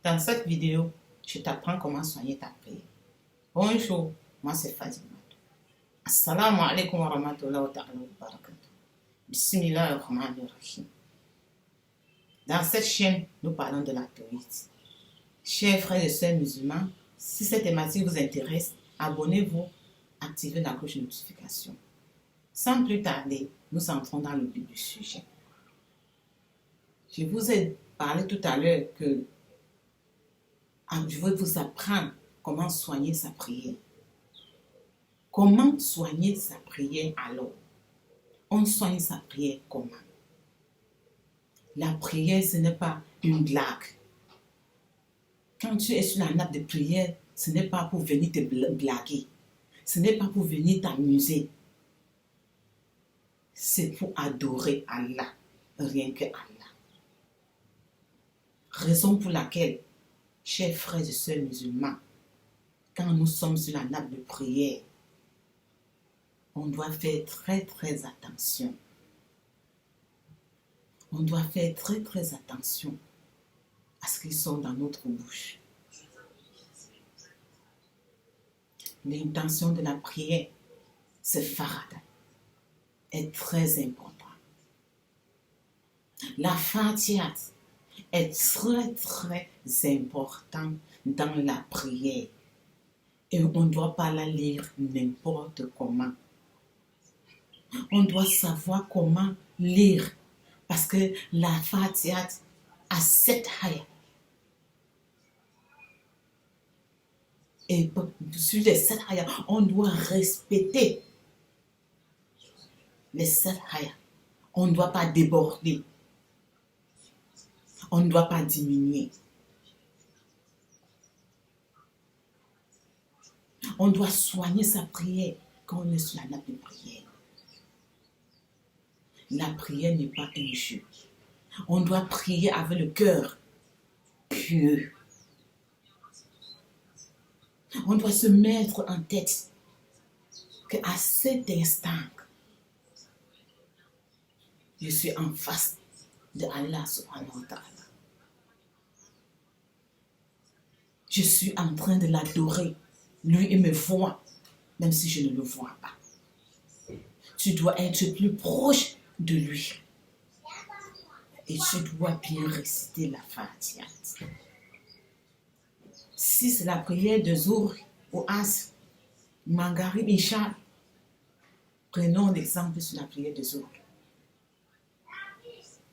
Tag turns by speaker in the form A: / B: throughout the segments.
A: Dans cette vidéo, je t'apprends comment soigner ta prière. Bonjour, moi c'est Fatima. Assalamu alaikum wa rahmatullahi wa barakatuh. Bismillahirrahmanirrahim. Dans cette chaîne, nous parlons de la tawhid. Chers frères et sœurs musulmans, si cette thématique vous intéresse, abonnez-vous, activez la cloche de notification. Sans plus tarder, nous entrons dans le vif du sujet. Je vous ai parlé tout à l'heure que je veux vous apprendre comment soigner sa prière. Comment soigner sa prière alors? On soigne sa prière comment? La prière, ce n'est pas une blague. Quand tu es sur la nappe de prière, ce n'est pas pour venir te blaguer. Ce n'est pas pour venir t'amuser. C'est pour adorer Allah, rien que Allah. Raison pour laquelle, chers frères et sœurs musulmans, quand nous sommes sur la nappe de prière, on doit faire très attention. On doit faire très attention à ce qui sort dans notre bouche. L'intention de la prière, c'est farada, est très important. La Fatiha est très important dans la prière. Et on ne doit pas la lire n'importe comment. On doit savoir comment lire. Parce que la Fatiha a 7 ayats. Et sur les 7 ayats, on doit respecter les 7 ayats. On ne doit pas déborder. On ne doit pas diminuer. On doit soigner sa prière quand on est sur la nappe de prière. La prière n'est pas un jeu. On doit prier avec le cœur pieux. On doit se mettre en tête qu'à cet instant, je suis en face de Allah subhanahu wa ta'ala. Je suis en train de l'adorer. Lui, il me voit, même si je ne le vois pas. Tu dois être plus proche de lui. Et tu dois bien réciter la Fatiha. Si c'est la prière de Zohr ou Asr, Maghrib, Isha, prenons l'exemple sur la prière de Zohr.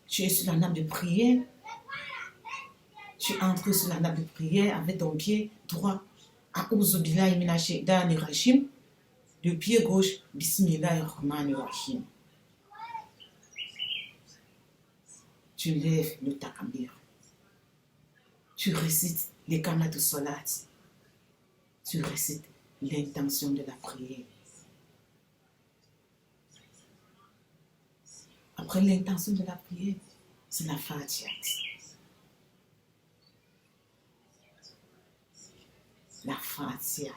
A: Tu es sur la nappe de prière, tu entres sur la nappe de prière avec ton pied droit, A'oudhu billahi minash shaitanir rajim, le pied gauche, Bismillahirrahmanirrahim. Tu lèves le takbir. Tu récites les kamat salat. Tu récites l'intention de la prière. Après l'intention de la prière, c'est la Fatiha. La Fatiha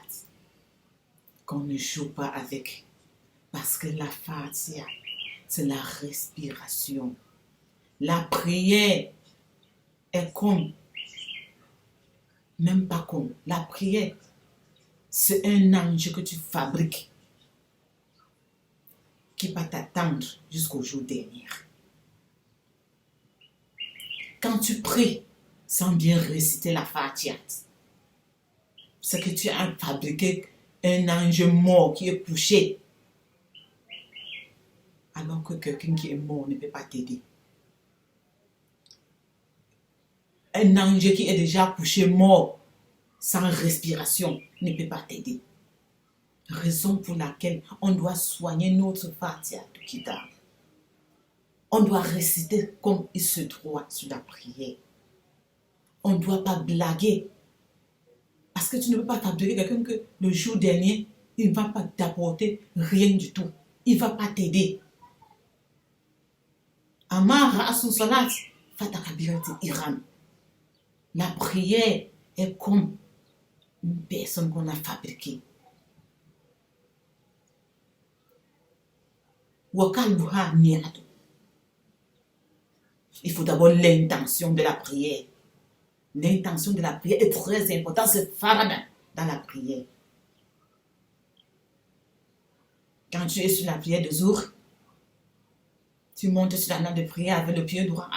A: qu'on ne joue pas avec. Parce que la Fatiha, c'est la respiration. La prière est comme, même pas comme, la prière, c'est un ange que tu fabriques qui va t'attendre jusqu'au jour dernier. Quand tu pries sans bien réciter la Fatiha, c'est que tu as fabriqué un ange mort qui est couché, alors que quelqu'un qui est mort ne peut pas t'aider. Un ange qui est déjà couché mort, sans respiration, ne peut pas t'aider. Raison pour laquelle on doit soigner notre Fatiha de Kitab. On doit réciter comme il se doit sur la prière. On ne doit pas blaguer. Parce que tu ne peux pas fabriquer quelqu'un que le jour dernier, il ne va pas t'apporter rien du tout. Il ne va pas t'aider. Amara asun salat, fatakabirati Iran. La prière est comme une personne qu'on a fabriquée. Il faut d'abord l'intention de la prière. L'intention de la prière est très importante. C'est farada dans la prière. Quand tu es sur la prière de Zour, tu montes sur la nappe de prière avec le pied droit.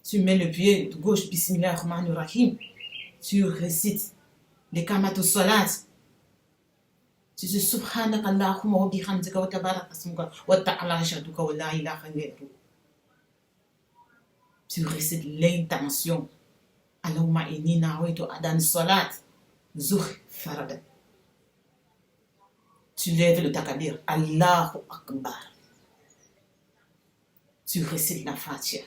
A: Tu mets le pied gauche, Bismillahirrahmanirrahim. Tu récites les kamatou salat. Tu dis Subhanakallahumma wa bihamdika wa tabaraka ismuka wa ta'ala jadduka wa la ilaha ghayruka. Tu récites l'intention. Allahumma inni nawaitu adan salat. Zuhr farada. Tu lèves le takabir. Allahu Akbar. Tu récites la Fatiha.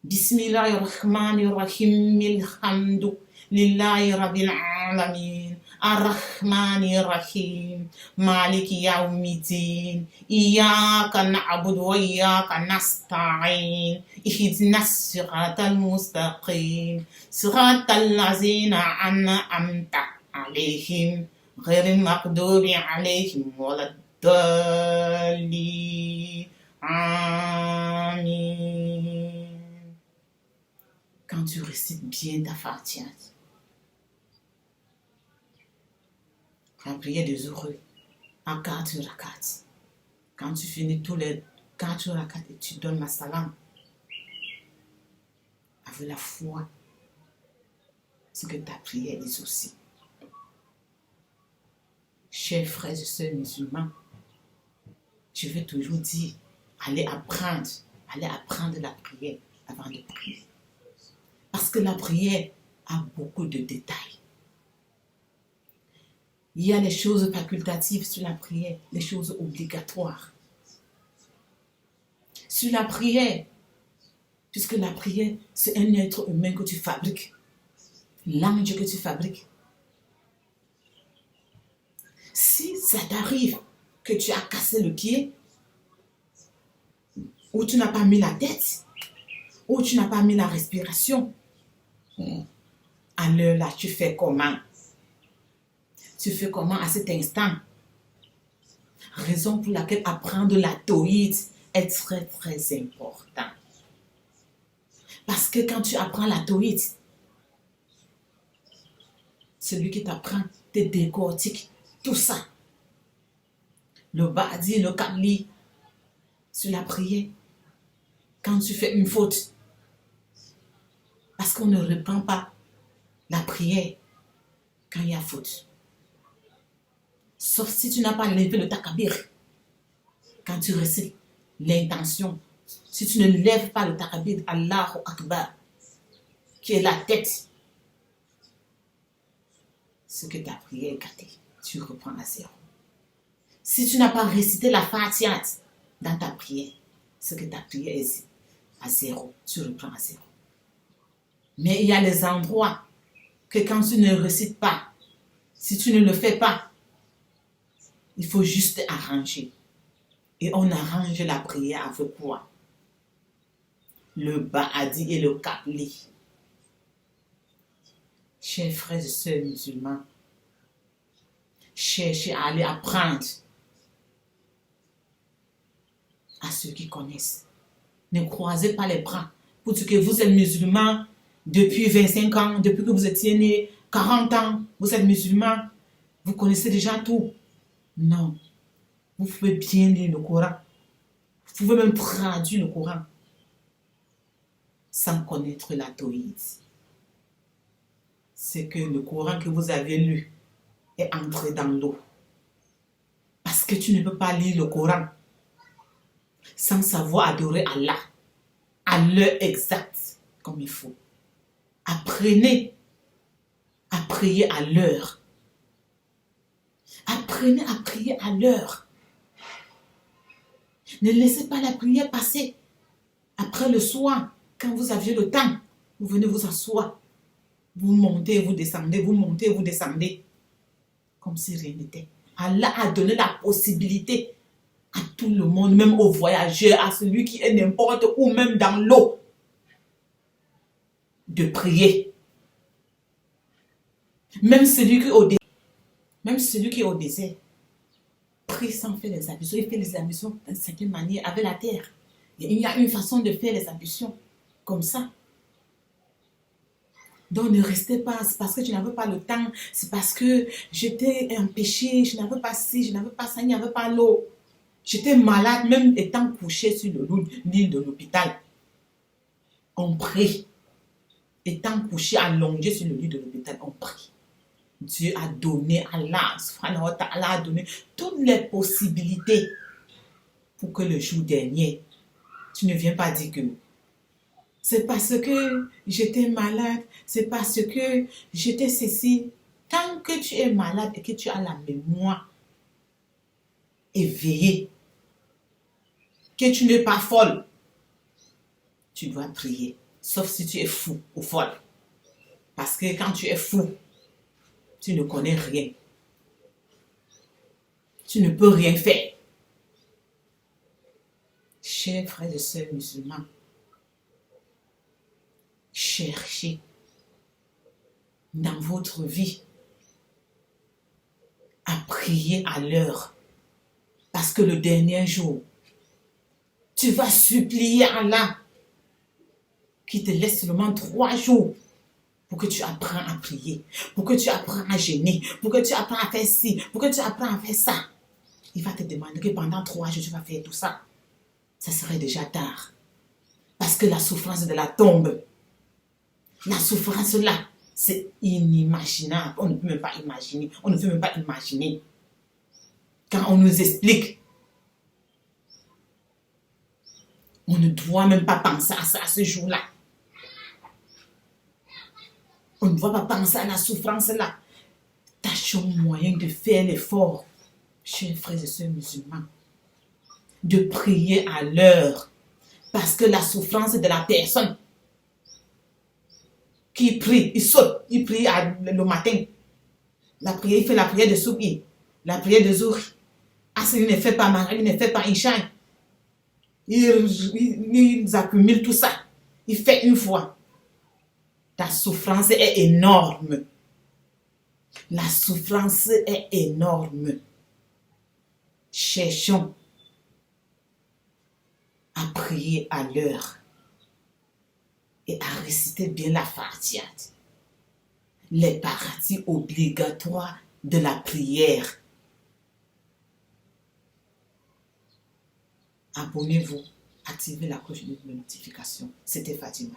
A: Bismillahirrahmanirrahim. Alhamdu lillahi rabbil alamin. Ar-Rahmanir-Rahim. Maliki yawmiddin. Iyyaka na'budu wa iyyaka nasta'in. Ihdinas siratal mustaqim. Siratal ladzina an'amta 'alaihim. غير المغضوب عليهم ولا الضالين. Amen. Quand tu récites bien ta Fatiha, la prière des heureux, à 4 rakats, quand tu finis tous les 4 rakats et tu donnes ma salam, avec la foi, ce que ta prière est aussi. Chers frères et sœurs musulmans, je vais toujours dire, allez apprendre la prière avant de prier. Parce que la prière a beaucoup de détails. Il y a les choses facultatives sur la prière, les choses obligatoires. Sur la prière, puisque la prière, c'est un être humain que tu fabriques, l'ange que tu fabriques. Si ça t'arrive que tu as cassé le pied, ou tu n'as pas mis la tête, ou tu n'as pas mis la respiration, alors là, tu fais comment? Tu fais comment à cet instant? Raison pour laquelle apprendre la tawhid est très très important. Parce que quand tu apprends la tawhid, celui qui t'apprend te décortique tout ça. Le badi, le kabli, sur la prière, quand tu fais une faute, parce qu'on ne reprend pas la prière quand il y a faute. Sauf si tu n'as pas levé le takabir, quand tu récites l'intention, si tu ne lèves pas le takabir, Allahu Akbar, qui est la tête, ce que ta prière est gâtée, tu reprends à zéro. Si tu n'as pas récité la Fatiha dans ta prière, ce que ta prière est à zéro, tu reprends à zéro. Mais il y a les endroits que quand tu ne récites pas, si tu ne le fais pas, il faut juste arranger. Et on arrange la prière avec quoi? Le ba'adi et le kabli. Chers frères et sœurs musulmans, cherchez à aller apprendre à ceux qui connaissent. Ne croisez pas les bras pour dire que vous êtes musulman depuis 25 ans, depuis que vous étiez né, 40 ans, vous êtes musulman, vous connaissez déjà tout. Non, vous pouvez bien lire le Coran. Vous pouvez même traduire le Coran sans connaître la tawhid. C'est que le Coran que vous avez lu est entré dans l'eau. Parce que tu ne peux pas lire le Coran sans savoir adorer Allah à l'heure exacte, comme il faut. Apprenez à prier à l'heure. Apprenez à prier à l'heure. Ne laissez pas la prière passer. Après le soir, quand vous aviez le temps, vous venez vous asseoir. Vous montez, vous descendez, vous montez, vous descendez. Comme si rien n'était. Allah a donné la possibilité à tout le monde, même aux voyageurs, à celui qui est n'importe où, même dans l'eau, de prier. Même celui qui est au désert, prie sans faire les ablutions. Il fait les ablutions d'une certaine manière avec la terre. Il y a une façon de faire les ablutions comme ça. Donc ne restez pas, c'est parce que tu n'avais pas le temps, c'est parce que j'étais empêchée, je n'avais pas ci, je n'avais pas ça, il n'y avait pas l'eau. J'étais malade, même étant couchée sur le lit de l'hôpital. On prie. Étant couché, allongé sur le lit de l'hôpital, on prie. Dieu a donné, Allah a donné toutes les possibilités pour que le jour dernier, tu ne viens pas dire que c'est parce que j'étais malade, c'est parce que j'étais ceci. Tant que tu es malade et que tu as la mémoire éveillée, que tu n'es pas folle, tu dois prier. Sauf si tu es fou ou folle. Parce que quand tu es fou, tu ne connais rien. Tu ne peux rien faire. Chers frères et sœurs musulmans, cherchez dans votre vie à prier à l'heure. Parce que le dernier jour, tu vas supplier Allah qui te laisse seulement 3 jours pour que tu apprennes à prier, pour que tu apprennes à jeûner, pour que tu apprennes à faire ci, pour que tu apprennes à faire ça. Il va te demander que pendant 3 jours, tu vas faire tout ça. Ça serait déjà tard. Parce que la souffrance de la tombe, la souffrance là, c'est inimaginable. On ne peut même pas imaginer. On ne peut même pas imaginer. Quand on nous explique, on ne doit même pas penser à ça à ce jour-là. On ne doit pas penser à la souffrance là. Tâchons moyen de faire l'effort, chers frères et sœurs musulmans, de prier à l'heure. Parce que la souffrance de la personne qui prie, il saute, il prie le matin. La prière, il fait la prière de Soubi, la prière de Zouri. Asr, il ne fait pas Maghrib, il ne fait pas Isha. Ils accumulent tout ça. Il fait une fois. Ta souffrance est énorme. La souffrance est énorme. Cherchons à prier à l'heure et à réciter bien la Fatiha. Les parties obligatoires de la prière. Abonnez-vous, activez la cloche de notification. C'était Fatima.